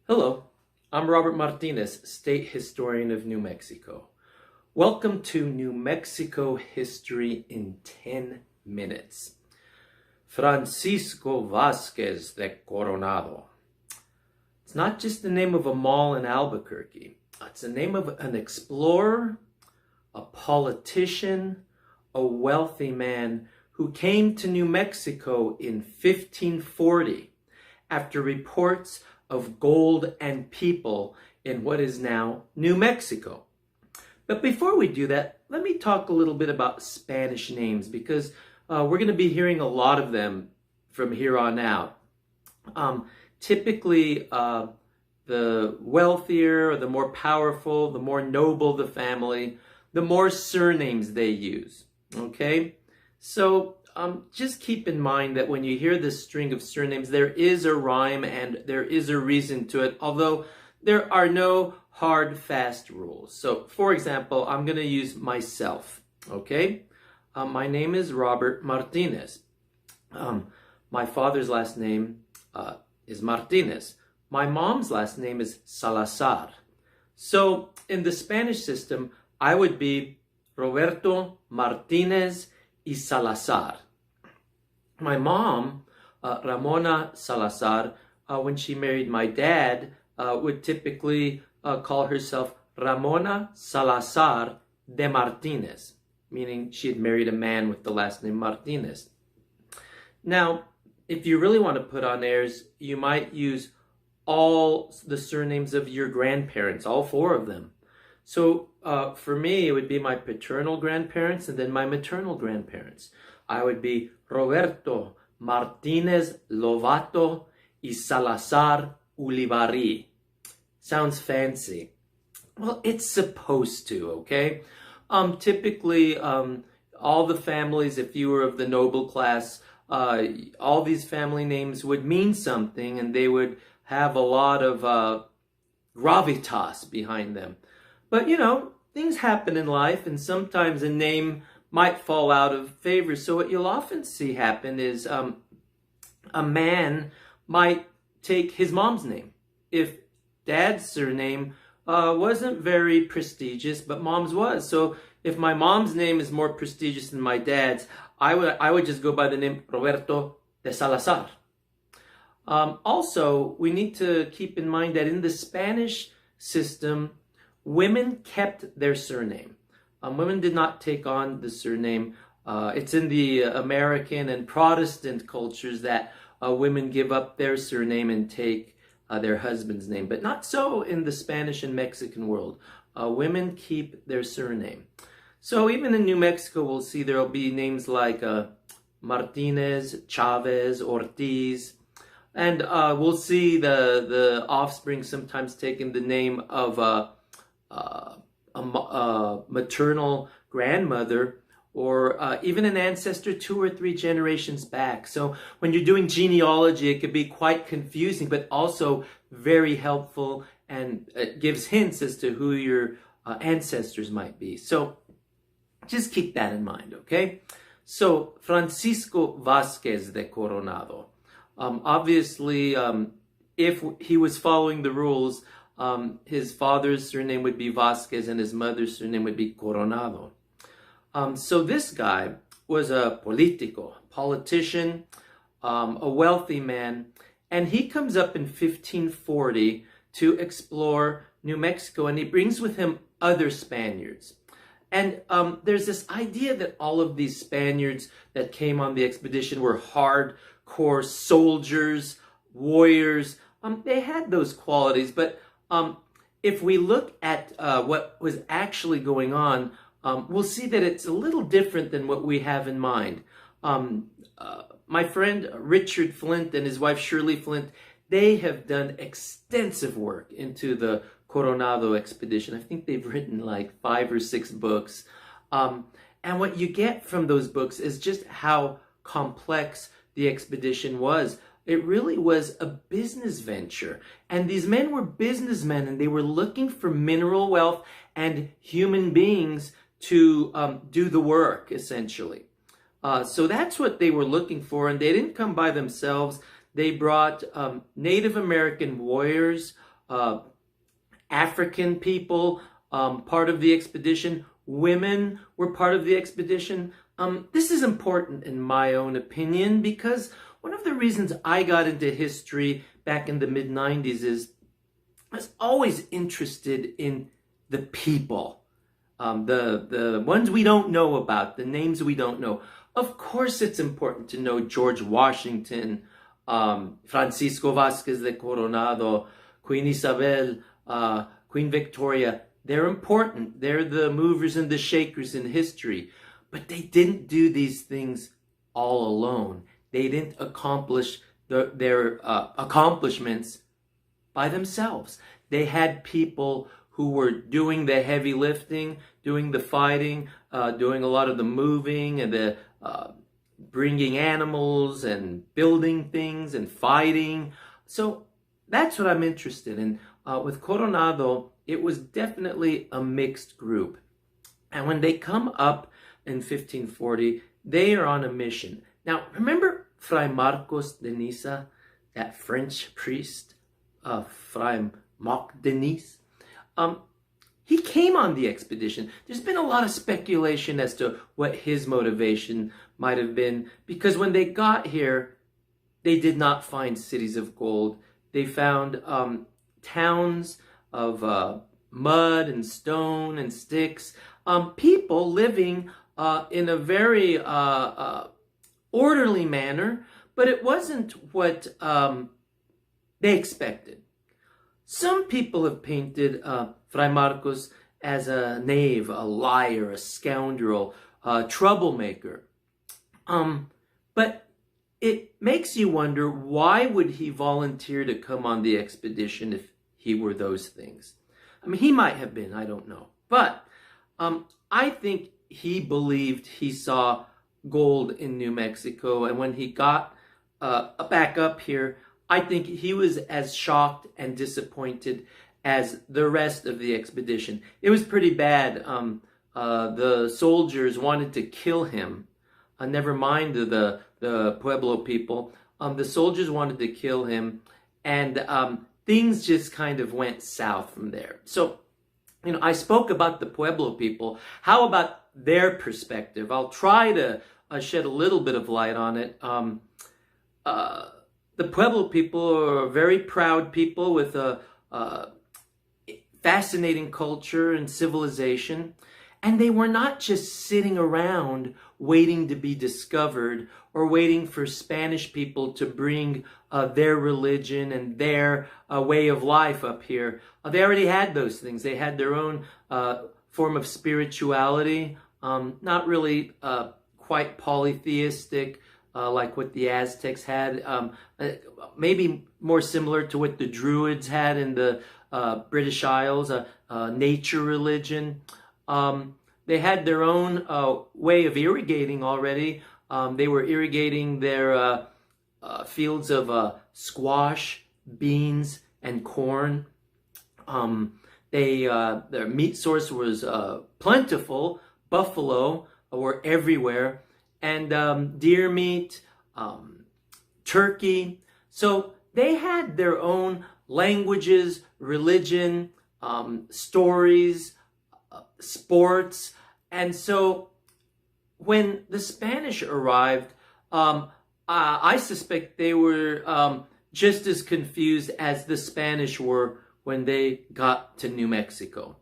Hello, I'm Robert Martinez, State Historian of New Mexico. Welcome to New Mexico History in 10 minutes. Francisco Vasquez de Coronado. It's not just the name of a mall in Albuquerque. It's the name of an explorer, a politician, a wealthy man who came to New Mexico in 1540 after reports of gold and people in what is now New Mexico. But before we do that, let me talk a little bit about Spanish names because we're going to be hearing a lot of them from here on out. Typically, the wealthier or the more powerful, the more noble the family, the more surnames they use. Okay? So just keep in mind that when you hear this string of surnames, there is a rhyme and there is a reason to it, although there are no hard, fast rules. So, for example, I'm going to use myself, okay? My name is Robert Martinez. My father's last name is Martinez. My mom's last name is Salazar. So, in the Spanish system, I would be Roberto Martinez y Salazar. My mom, Ramona Salazar, when she married my dad, would typically call herself Ramona Salazar de Martinez, meaning she had married a man with the last name Martinez. Now, if you really want to put on airs, you might use all the surnames of your grandparents, all four of them. So for me, it would be my paternal grandparents and then my maternal grandparents. I would be Roberto Martinez Lovato y Salazar Ulibarri. Sounds fancy. Well, it's supposed to, okay? Typically, all the families, if you were of the noble class, all these family names would mean something and they would have a lot of gravitas behind them. But, you know, things happen in life and sometimes a name might fall out of favor. So what you'll often see happen is a man might take his mom's name. If dad's surname wasn't very prestigious, but mom's was. So if my mom's name is more prestigious than my dad's, I would just go by the name Roberto de Salazar. Also, we need to keep in mind that in the Spanish system, women kept their surname. Women did not take on the surname. It's in the American and Protestant cultures that women give up their surname and take their husband's name, but not so in the Spanish and Mexican world. Women keep their surname. So even in New Mexico, we'll see there will be names like Martinez, Chavez, Ortiz, and we'll see the offspring sometimes taking the name of a maternal grandmother or even an ancestor 2 or 3 generations back. So when you're doing genealogy, it could be quite confusing, but also very helpful, and it gives hints as to who your ancestors might be. So just keep that in mind, okay? So Francisco Vasquez de Coronado. Obviously, if he was following the rules, his father's surname would be Vasquez and his mother's surname would be Coronado. So this guy was a politician, a wealthy man, and he comes up in 1540 to explore New Mexico, and he brings with him other Spaniards. And there's this idea that all of these Spaniards that came on the expedition were hardcore soldiers, warriors. They had those qualities, but if we look at what was actually going on, we'll see that it's a little different than what we have in mind. My friend Richard Flint and his wife Shirley Flint, they have done extensive work into the Coronado expedition. I think they've written like 5 or 6 books. And what you get from those books is just how complex the expedition was. It really was a business venture. And these men were businessmen, and they were looking for mineral wealth and human beings to do the work, essentially. So that's what they were looking for, and they didn't come by themselves. They brought Native American warriors, African people part of the expedition. Women were part of the expedition. This is important in my own opinion because one of the reasons I got into history back in the mid-90s is I was always interested in the people, the ones we don't know about, the names we don't know. Of course, it's important to know George Washington, Francisco Vasquez de Coronado, Queen Isabel, Queen Victoria. They're important. They're the movers and the shakers in history. But they didn't do these things all alone. They didn't accomplish their accomplishments by themselves. They had people who were doing the heavy lifting, doing the fighting, doing a lot of the moving and the bringing animals and building things and fighting. So that's what I'm interested in. With Coronado, it was definitely a mixed group. And when they come up in 1540, they are on a mission. Now, remember Fray Marcos de Niza, that French priest, Fray Marc de Nice? He came on the expedition. There's been a lot of speculation as to what his motivation might have been, because when they got here, they did not find cities of gold. They found towns of mud and stone and sticks, people living in a very orderly manner, but it wasn't what they expected. Some people have painted Fray Marcos as a knave, a liar, a scoundrel, a troublemaker. But it makes you wonder, why would he volunteer to come on the expedition if he were those things? I mean, he might have been, I don't know. But I think he believed he saw gold in New Mexico. And when he got back up here, I think he was as shocked and disappointed as the rest of the expedition. It was pretty bad. The soldiers wanted to kill him. Never mind the Pueblo people. The soldiers wanted to kill him. And things just kind of went south from there. So, you know, I spoke about the Pueblo people. How about their perspective? I'll try to shed a little bit of light on it. The Pueblo people are very proud people with a fascinating culture and civilization. And they were not just sitting around waiting to be discovered or waiting for Spanish people to bring their religion and their way of life up here. They already had those things. They had their own form of spirituality, not really quite polytheistic like what the Aztecs had, maybe more similar to what the Druids had in the British Isles, nature religion. They had their own way of irrigating already. They were irrigating their fields of squash, beans, and corn. Their meat source was plentiful. Buffalo were everywhere. And deer meat, turkey. So they had their own languages, religion, stories, sports. And so when the Spanish arrived, I suspect they were just as confused as the Spanish were when they got to New Mexico.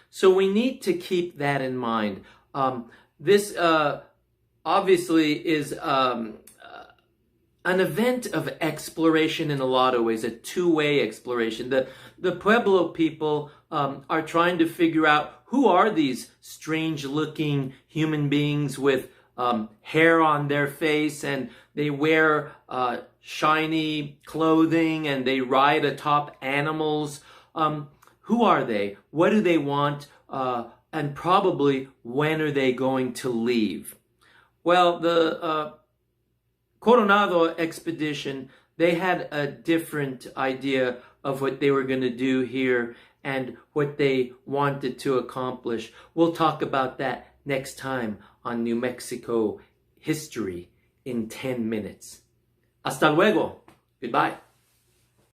So we need to keep that in mind. This obviously is an event of exploration in a lot of ways, a two-way exploration. The Pueblo people are trying to figure out, who are these strange-looking human beings with hair on their face, and they wear shiny clothing, and they ride atop animals. Who are they? What do they want? And probably, when are they going to leave? Well, the Coronado expedition, they had a different idea of what they were going to do here and what they wanted to accomplish. We'll talk about that next time on New Mexico History in 10 minutes. Hasta luego. Goodbye.